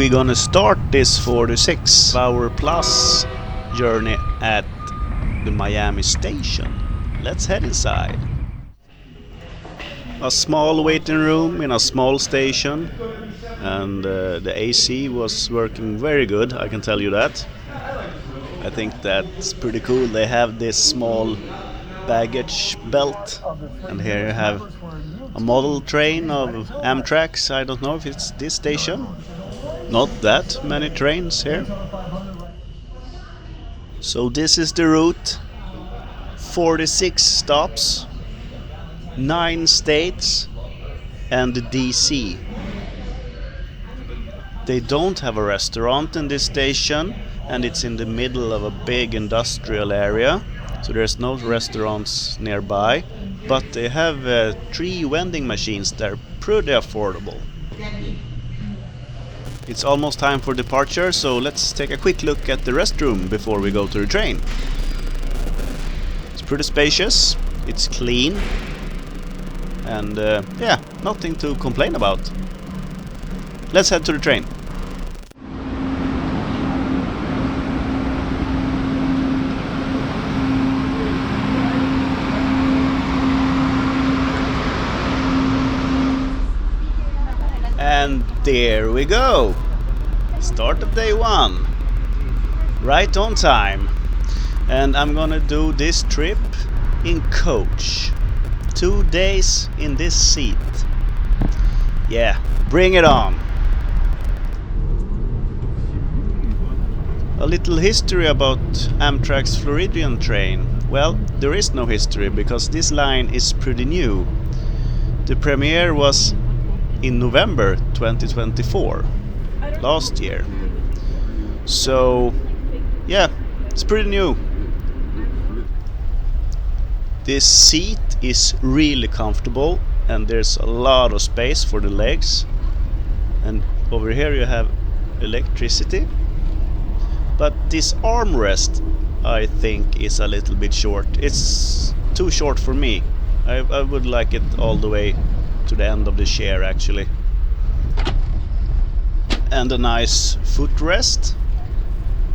We're gonna start this 46-hour plus journey at the Miami station. Let's head inside. A small waiting room in a small station, and the AC was working very good, I can tell you that. I think that's pretty cool. They have this small baggage belt, and here you have a model train of Amtrak's. I don't know if it's this station. Not that many trains here. So this is the route. 46 stops, 9 states, and DC. They don't have a restaurant in this station, and it's in the middle of a big industrial area, so there's no restaurants nearby, but they have 3 vending machines that are pretty affordable. It's almost time for departure, so let's take a quick look at the restroom before we go to the train. It's pretty spacious, it's clean, and yeah, nothing to complain about. Let's head to the train. And there we go! Start of day 1. Right on time. And I'm gonna do this trip in coach. 2 days in this seat. Yeah, bring it on! A little history about Amtrak's Floridian train. Well, there is no history because this line is pretty new. The premiere was in November 2024, last year. So, yeah, it's pretty new. This seat is really comfortable and there's a lot of space for the legs. And over here you have electricity. But this armrest, I think, is a little bit short. It's too short for me. I would like it all the way to the end of the chair, actually. And a nice footrest.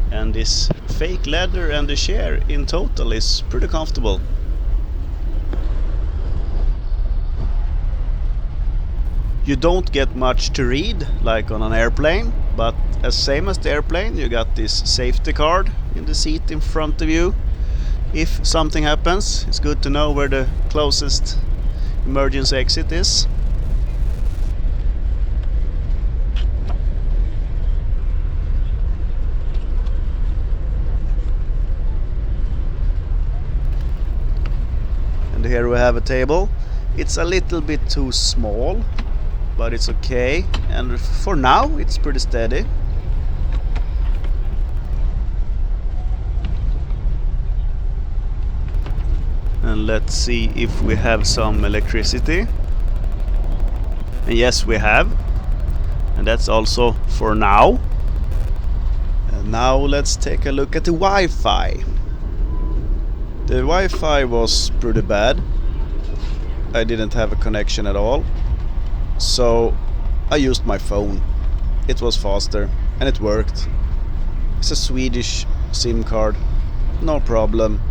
And this fake leather and the chair in total is pretty comfortable. You don't get much to read like on an airplane, but as same as the airplane, you got this safety card in the seat in front of you. If something happens, it's good to know where the closest emergency exit is. And here we have a table. It's a little bit too small, but it's okay, and for now it's pretty steady. And let's see if we have some electricity. And yes, we have, and that's also for now. And now let's take a look at the Wi-Fi. The Wi-Fi was pretty bad. I didn't have a connection at all. So I used my phone. It was faster and it worked. It's a Swedish SIM card, no problem.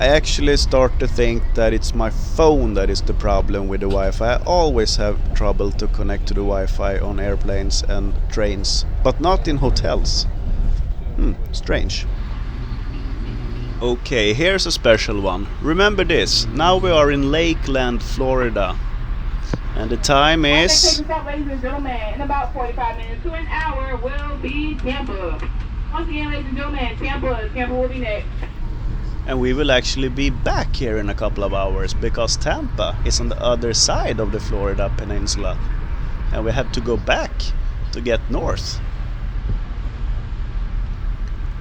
I actually start to think that it's my phone that is the problem with the Wi-Fi. I always have trouble to connect to the Wi-Fi on airplanes and trains, but not in hotels. Strange. Okay, here's a special one. Remember this, now we are in Lakeland, Florida. And the time is... ladies and gentlemen, in about 45 minutes to an hour will be Tampa. Once again, ladies and gentlemen, Tampa will be next. And we will actually be back here in a couple of hours because Tampa is on the other side of the Florida peninsula. And we have to go back to get north.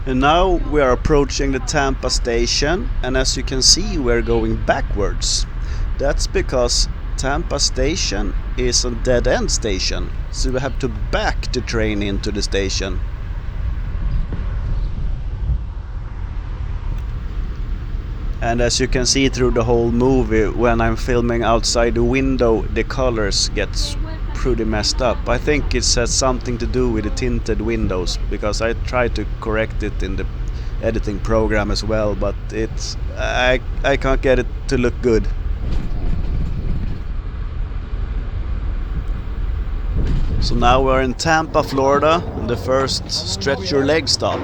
And now we are approaching the Tampa station, and as you can see, we're going backwards. That's because Tampa station is a dead-end station, so we have to back the train into the station. And as you can see through the whole movie, when I'm filming outside the window, the colors get pretty messed up. I think it has something to do with the tinted windows, because I tried to correct it in the editing program as well, but I can't get it to look good. So now we're in Tampa, Florida, and the first stretch your leg stop.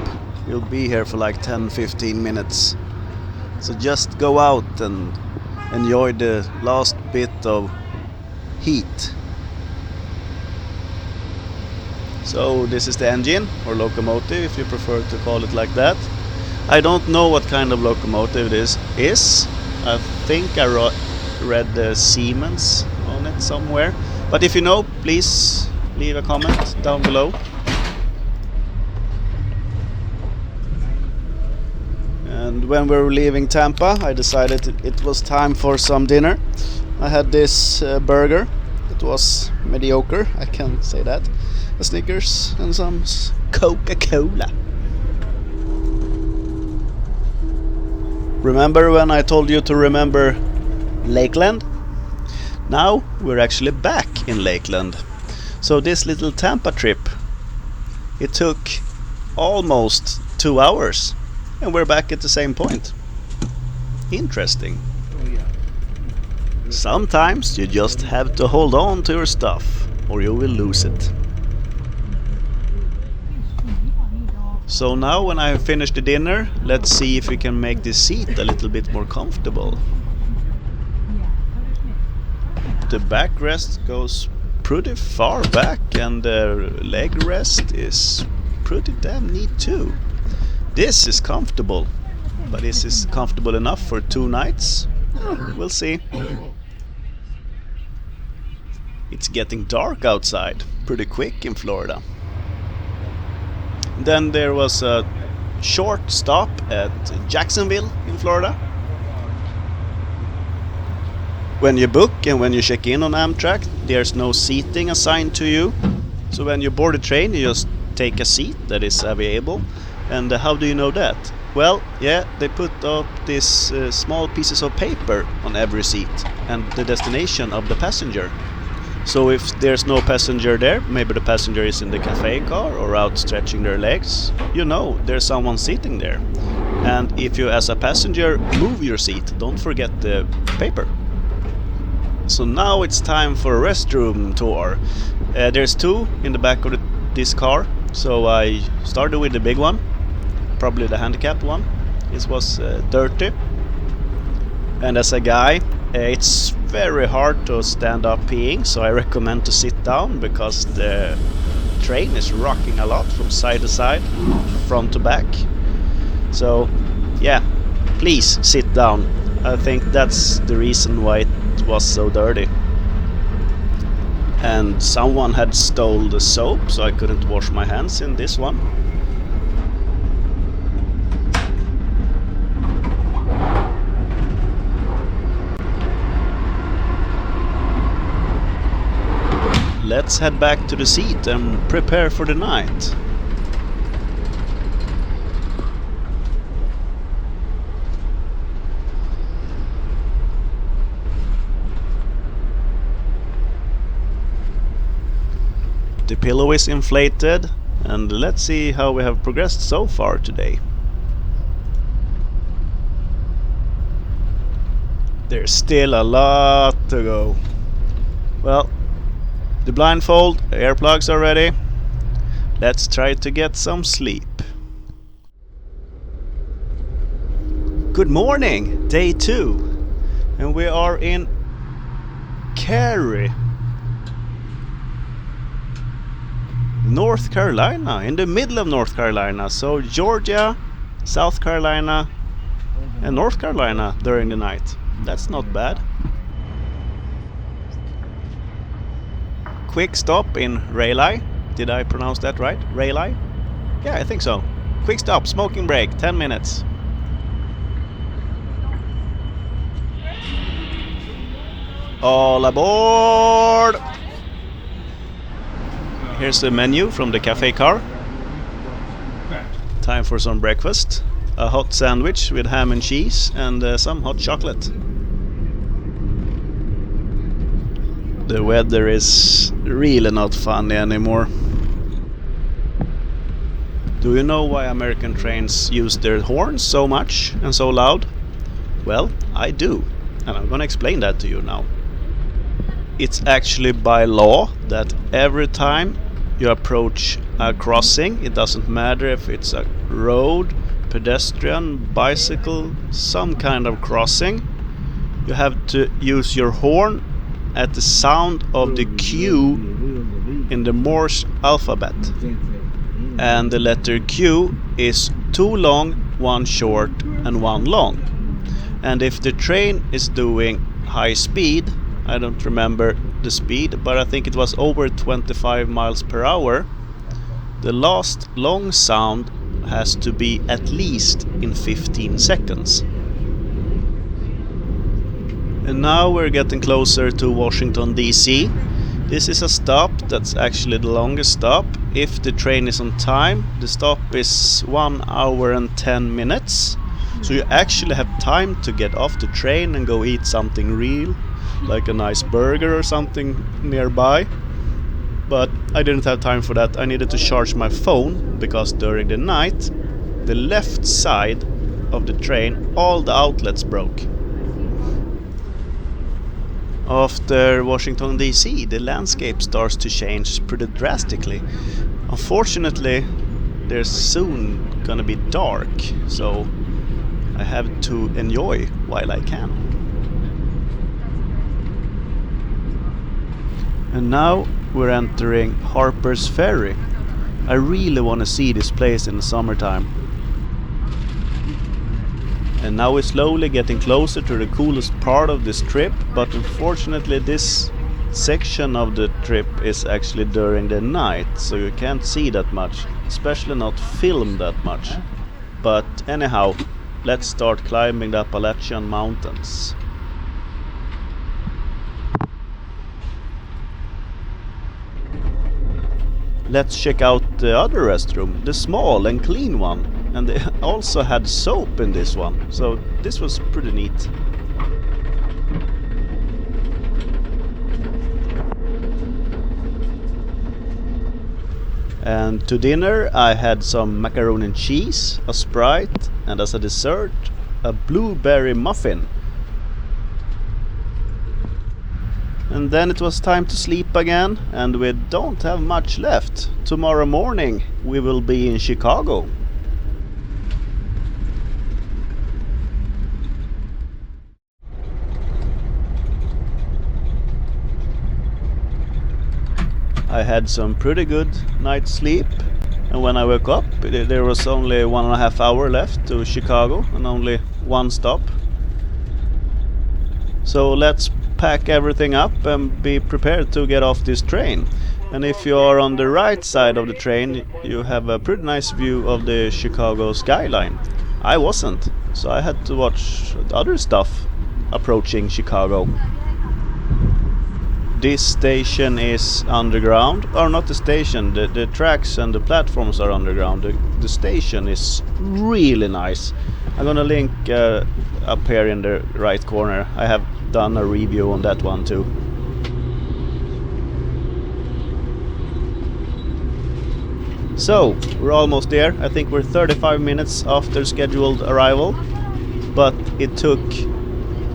You'll be here for like 10-15 minutes. So just go out and enjoy the last bit of heat. So this is the engine, or locomotive if you prefer to call it like that. I don't know what kind of locomotive this is. I think I read the Siemens on it somewhere. But if you know, please leave a comment down below. And when we were leaving Tampa, I decided it was time for some dinner. I had this burger. It was mediocre, I can say that. A Snickers and some Coca-Cola. Remember when I told you to remember Lakeland? Now we're actually back in Lakeland. So this little Tampa trip, it took almost 2 hours, and we're back at the same point. Interesting. Sometimes you just have to hold on to your stuff, or you will lose it. So now when I finish the dinner, let's see if we can make the seat a little bit more comfortable. The backrest goes pretty far back, and the leg rest is pretty damn neat too. This is comfortable, but is this comfortable enough for 2 nights? We'll see. It's getting dark outside pretty quick in Florida. Then there was a short stop at Jacksonville in Florida. When you book and when you check in on Amtrak, there's no seating assigned to you. So when you board the train, you just take a seat that is available. And how do you know that? Well, yeah, they put up these small pieces of paper on every seat and the destination of the passenger. So if there's no passenger there, maybe the passenger is in the cafe car or out stretching their legs, you know there's someone sitting there. And if you as a passenger move your seat, don't forget the paper. So now it's time for a restroom tour. There's 2 in the back of this car, so I started with the big one, probably the handicapped one. It was dirty, and as a guy, it's very hard to stand up peeing, so I recommend to sit down, because the train is rocking a lot from side to side, front to back. So yeah, please sit down. I think that's the reason why it was so dirty. And someone had stole the soap, so I couldn't wash my hands in this one. Let's head back to the seat and prepare for the night. The pillow is inflated, and let's see how we have progressed so far today. There's still a lot to go. Well, the blindfold, the earplugs are ready. Let's try to get some sleep. Good morning, day 2. And we are in Cary, North Carolina, in the middle of North Carolina. So Georgia, South Carolina and North Carolina during the night. That's not bad. Quick stop in Raleigh. Did I pronounce that right? Raleigh? Yeah, I think so. Quick stop, smoking break, 10 minutes. All aboard! Here's the menu from the cafe car. Time for some breakfast. A hot sandwich with ham and cheese and some hot chocolate. The weather is really not funny anymore. Do you know why American trains use their horns so much and so loud? Well, I do, and I'm gonna explain that to you now. It's actually by law that every time you approach a crossing, it doesn't matter if it's a road, pedestrian, bicycle, some kind of crossing, you have to use your horn at the sound of the Q in the Morse alphabet. And the letter Q is 2 long, 1 short and 1 long. And if the train is doing high speed, I don't remember the speed, but I think it was over 25 miles per hour, the last long sound has to be at least in 15 seconds. And now we're getting closer to Washington DC. This is a stop that's actually the longest stop. If the train is on time, the stop is 1 hour and 10 minutes. So you actually have time to get off the train and go eat something real, like a nice burger or something nearby. But I didn't have time for that. I needed to charge my phone because during the night, the left side of the train, all the outlets broke. After Washington DC, the landscape starts to change pretty drastically. Unfortunately, there's soon gonna be dark, so I have to enjoy while I can. And now we're entering Harper's Ferry. I really want to see this place in the summertime. And now we're slowly getting closer to the coolest part of this trip, but unfortunately this section of the trip is actually during the night, so you can't see that much, especially not film that much. But anyhow, let's start climbing the Appalachian Mountains. Let's check out the other restroom, the small and clean one. And they also had soap in this one, so this was pretty neat. And to dinner I had some macaroni and cheese, a Sprite, and as a dessert a blueberry muffin. And then it was time to sleep again, and we don't have much left. Tomorrow morning we will be in Chicago. I had some pretty good night's sleep, and when I woke up there was only 1.5 hours left to Chicago and only one stop. So let's pack everything up and be prepared to get off this train. And if you are on the right side of the train, you have a pretty nice view of the Chicago skyline. I wasn't, so I had to watch other stuff approaching Chicago. This station is underground, or not the station, the tracks and the platforms are underground. The station is really nice. I'm gonna link up here in the right corner. I have done a review on that one too. So, we're almost there. I think we're 35 minutes after scheduled arrival, but it took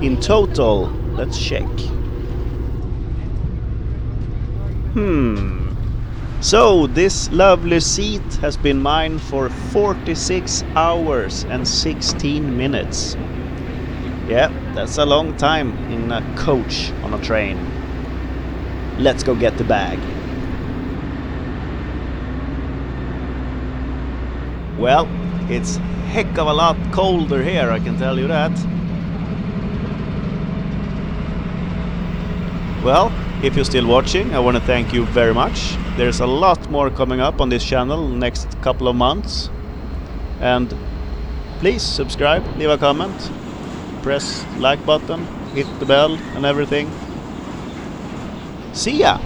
in total, let's check. So this lovely seat has been mine for 46 hours and 16 minutes. Yeah, that's a long time in a coach on a train. Let's go get the bag. Well, it's heck of a lot colder here, I can tell you that. Well, if you're still watching, I want to thank you very much. There's a lot more coming up on this channel next couple of months. And please subscribe, leave a comment, press like button, hit the bell and everything. See ya!